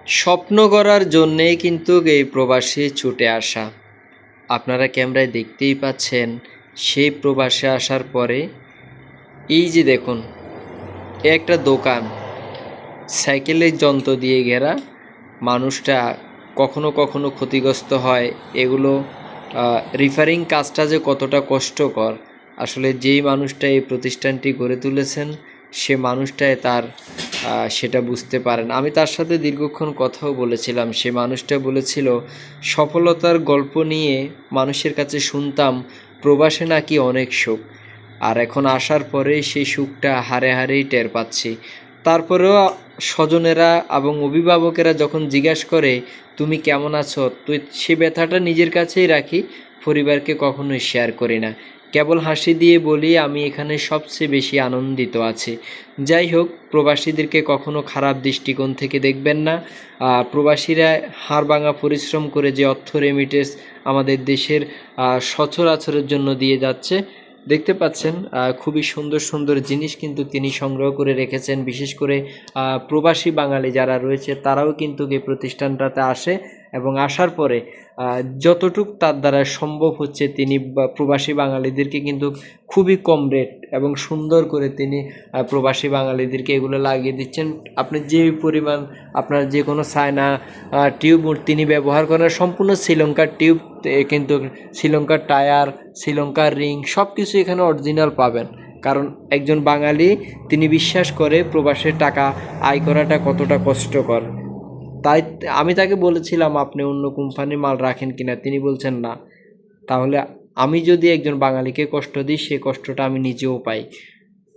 স্বপ্ন করার জন্যেই কিন্তু এই প্রবাসে ছুটে আসা। আপনারা ক্যামেরায় দেখতেই পাচ্ছেন, সেই প্রবাসে আসার পরে এই যে দেখুন, একটা দোকান সাইকেলের যন্ত্র দিয়ে ঘেরা। মানুষটা কখনো কখনো ক্ষতিগ্রস্ত হয়। এগুলো রিফারিং কাজটা যে কতটা কষ্টকর, আসলে যেই মানুষটা এই প্রতিষ্ঠানটি গড়ে তুলেছেন সে মানুষটাই তার সেটা বুঝতে পারেন। আমি তার সাথে দীর্ঘক্ষণ কথাও বলেছিলাম। সে মানুষটা বলেছিল সফলতার গল্প নিয়ে মানুষের কাছে শুনতাম প্রবাসে নাকি অনেক সুখ, আর এখন আসার পরে সেই সুখটা হারে হারেই টের পাচ্ছি। তারপরেও স্বজনেরা এবং অভিভাবকেরা যখন জিজ্ঞাসা করে তুমি কেমন আছো, তুই সে ব্যথাটা নিজের কাছেই রাখি, পরিবারকে কখনোই শেয়ার করি না। কেবল হাসি দিয়ে বলি আমি এখানে সবচেয়ে বেশি আনন্দিত আছি। যাই হোক, প্রবাসীদেরকে কখনো খারাপ দৃষ্টিকোণ থেকে দেখবেন না। প্রবাসীরা হাড়ভাঙা পরিশ্রম করে যে অর্থ রেমিটেন্স আমাদের দেশের সচরাচরের জন্য দিয়ে যাচ্ছে, দেখতে পাচ্ছেন খুবই সুন্দর সুন্দর জিনিস কিন্তু তিনি সংগ্রহ করে রেখেছেন। বিশেষ করে প্রবাসী বাঙালি যারা রয়েছে তারাও কিন্তু এই প্রতিষ্ঠানটাতে আসে এবং আসার পরে যতটুক তার দ্বারা সম্ভব হচ্ছে তিনি প্রবাসী বাঙালিদেরকে কিন্তু খুবই কম রেট এবং সুন্দর করে তিনি প্রবাসী বাঙালিদেরকে এগুলো লাগিয়ে দিচ্ছেন। আপনি যে পরিমাণ আপনার যে কোনো চায়না টিউব তিনি ব্যবহার করেন, সম্পূর্ণ শ্রীলঙ্কার টিউব, কিন্তু শ্রীলঙ্কার টায়ার, শ্রীলঙ্কার রিং সব কিছু এখানে অরিজিনাল পাবেন। কারণ একজন বাঙালি তিনি বিশ্বাস করে প্রবাসের টাকা আয় করাটা কতটা কষ্টকর। তাই আমি তাকে বলেছিলাম আপনি অন্য কোম্পানির মাল রাখেন কিনা, তিনি বলছেন না। তাহলে আমি যদি একজন বাঙালিকে কষ্ট দিই, সে কষ্টটা আমি নিজেও পাই।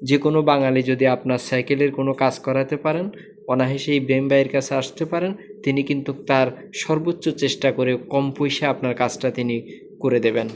যে কোনো বাঙালি যদি আপনার সাইকেলের কোনো কাজ করাতে পারেন, অনায়াসে ইব্রাহিম ভাইয়ের কাছে আসতে পারেন। তিনি কিন্তু তার সর্বোচ্চ চেষ্টা করে কম পয়সা আপনার কাজটা তিনি করে দেবেন।